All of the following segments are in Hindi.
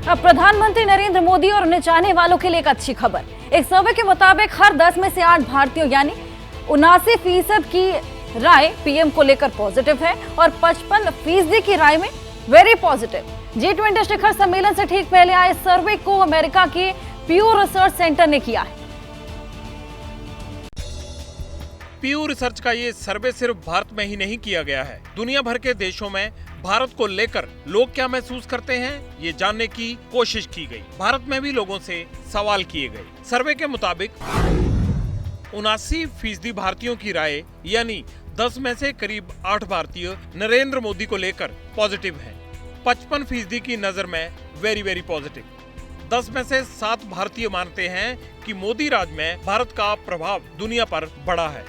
अब प्रधानमंत्री नरेंद्र मोदी और उन्हें चाहने वालों के लिए एक अच्छी खबर। एक सर्वे के मुताबिक हर 10 में से 8 भारतीयों यानी 79% की राय पीएम को लेकर पॉजिटिव है और 55% की राय में वेरी पॉजिटिव। G20 शिखर सम्मेलन से ठीक पहले आए सर्वे को अमेरिका के प्यू रिसर्च सेंटर ने किया है। प्यू रिसर्च का ये सर्वे सिर्फ भारत में ही नहीं किया गया है, दुनिया भर के देशों में भारत को लेकर लोग क्या महसूस करते हैं ये जानने की कोशिश की गई। भारत में भी लोगों से सवाल किए गए। सर्वे के मुताबिक 79% भारतीयों की राय यानी 10 में से करीब 8 भारतीय नरेंद्र मोदी को लेकर पॉजिटिव हैं। 55% की नजर में वेरी पॉजिटिव। 10 में से 7 भारतीय मानते हैं कि मोदी राज में भारत का प्रभाव दुनिया पर बड़ा है।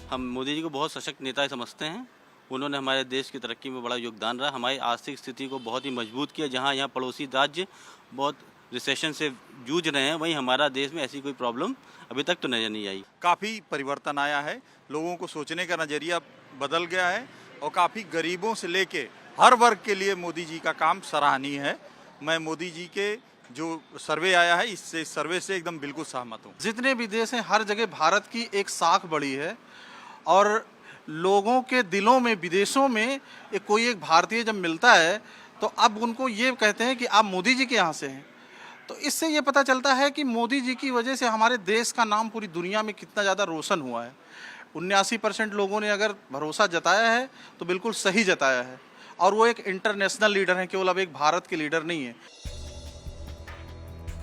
हम मोदी जी को बहुत सशक्त नेता समझते हैं। उन्होंने हमारे देश की तरक्की में बड़ा योगदान रहा, हमारी आर्थिक स्थिति को बहुत ही मजबूत किया। जहां यहाँ पड़ोसी राज्य बहुत रिसेशन से जूझ रहे हैं, वहीं हमारा देश में ऐसी कोई प्रॉब्लम अभी तक तो नजर नहीं आई। काफ़ी परिवर्तन आया है, लोगों को सोचने का नज़रिया बदल गया है और काफ़ी गरीबों से लेके हर वर्ग के लिए मोदी जी का काम सराहनीय है। मैं मोदी जी के जो सर्वे आया है इस सर्वे से एकदम बिल्कुल सहमत हूँ। जितने भी देश हैं हर जगह भारत की एक साख बढ़ी है और लोगों के दिलों में विदेशों में कोई एक भारतीय जब मिलता है तो अब उनको ये कहते हैं कि आप मोदी जी के यहाँ से हैं। तो इससे ये पता चलता है कि मोदी जी की वजह से हमारे देश का नाम पूरी दुनिया में कितना ज़्यादा रोशन हुआ है। 79% लोगों ने अगर भरोसा जताया है तो बिल्कुल सही जताया है और वो एक इंटरनेशनल लीडर हैं, केवल अब एक भारत के लीडर नहीं है।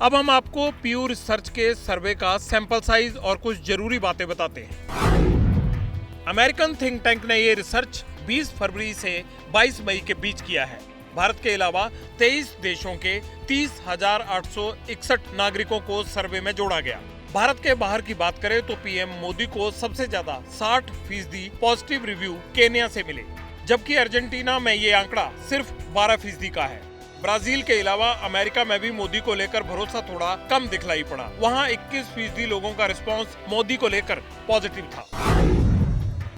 अब हम आपको प्यू रिसर्च के सर्वे का सैंपल साइज और कुछ जरूरी बातें बताते हैं। अमेरिकन थिंक टैंक ने ये रिसर्च 20 फरवरी से 22 मई के बीच किया है। भारत के अलावा 23 देशों के 30,861 नागरिकों को सर्वे में जोड़ा गया। भारत के बाहर की बात करें तो पीएम मोदी को सबसे ज्यादा 60% पॉजिटिव रिव्यू केन्या से मिले, जबकि अर्जेंटीना में ये आंकड़ा सिर्फ 12% का है। ब्राजील के अलावा अमेरिका में भी मोदी को लेकर भरोसा थोड़ा कम दिखलाई पड़ा। वहाँ 21% लोगों का रिस्पांस मोदी को लेकर पॉजिटिव था।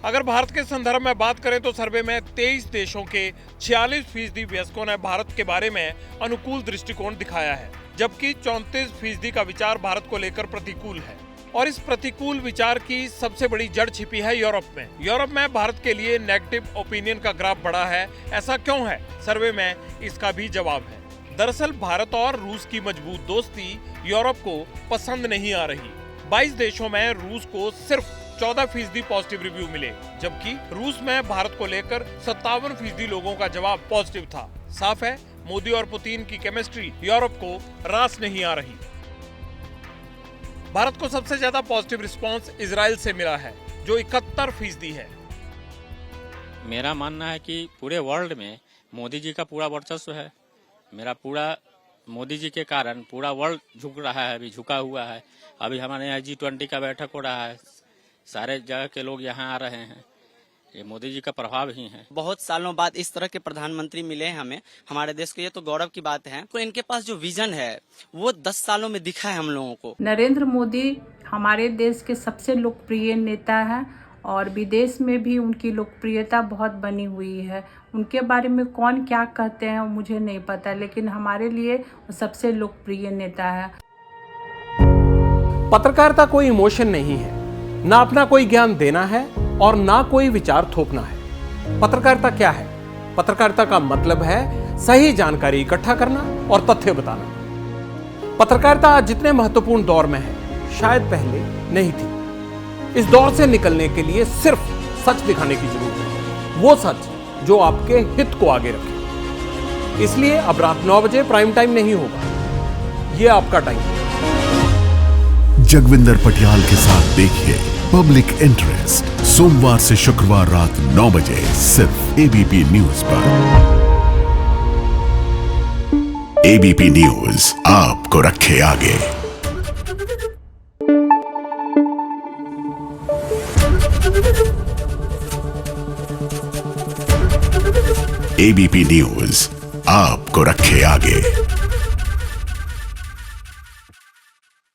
अगर भारत के संदर्भ में बात करें तो सर्वे में 23 देशों के 46% वयस्कों ने भारत के बारे में अनुकूल दृष्टिकोण दिखाया है, जबकि 34% का विचार भारत को लेकर प्रतिकूल है। और इस प्रतिकूल विचार की सबसे बड़ी जड़ छिपी है यूरोप में। यूरोप में भारत के लिए नेगेटिव ओपिनियन का ग्राफ बढ़ा है। ऐसा क्यों है? सर्वे में इसका भी जवाब है। दरअसल भारत और रूस की मजबूत दोस्ती यूरोप को पसंद नहीं आ रही। 22 देशों में रूस को सिर्फ 14% पॉजिटिव रिव्यू मिले, जबकि रूस में भारत को लेकर 57% लोगों का जवाब पॉजिटिव था। साफ है मोदी और पुतिन की केमिस्ट्री यूरोप को रास नहीं आ रही। भारत को सबसे ज्यादा पॉजिटिव रिस्पांस इजराइल से मिला है, जो 71% है। मेरा मानना है कि पूरे वर्ल्ड में मोदी जी का पूरा वर्चस्व है। मेरा पूरा मोदी जी के कारण पूरा वर्ल्ड झुक रहा है, अभी झुका हुआ है। अभी हमारे यहाँ G20 का बैठक हो रहा है, सारे जगह के लोग यहाँ आ रहे हैं। ये मोदी जी का प्रभाव ही है। बहुत सालों बाद इस तरह के प्रधानमंत्री मिले हैं हमें, हमारे देश के, ये तो गौरव की बात है। तो इनके पास जो विजन है वो 10 सालों में दिखा है हम लोगों को। नरेंद्र मोदी हमारे देश के सबसे लोकप्रिय नेता हैं और विदेश में भी उनकी लोकप्रियता बहुत बनी हुई है। उनके बारे में कौन क्या कहते हैं मुझे नहीं पता, लेकिन हमारे लिए वो सबसे लोकप्रिय नेता है। पत्रकारिता कोई इमोशन नहीं है, ना अपना कोई ज्ञान देना है और ना कोई विचार थोपना है। पत्रकारिता क्या है? पत्रकारिता का मतलब है सही जानकारी इकट्ठा करना और तथ्य बताना। पत्रकारिता आज जितने महत्वपूर्ण दौर में है, शायद पहले नहीं थी। इस दौर से निकलने के लिए सिर्फ सच दिखाने की जरूरत है, वो सच जो आपके हित को आगे रखे। इसलिए अब रात 9 बजे प्राइम टाइम नहीं होगा, ये आपका टाइम है। जगविंदर पटियाल के साथ देखिए पब्लिक इंटरेस्ट, सोमवार से शुक्रवार रात 9 बजे सिर्फ एबीपी न्यूज पर। एबीपी न्यूज आपको रखे आगे। एबीपी न्यूज आपको रखे आगे।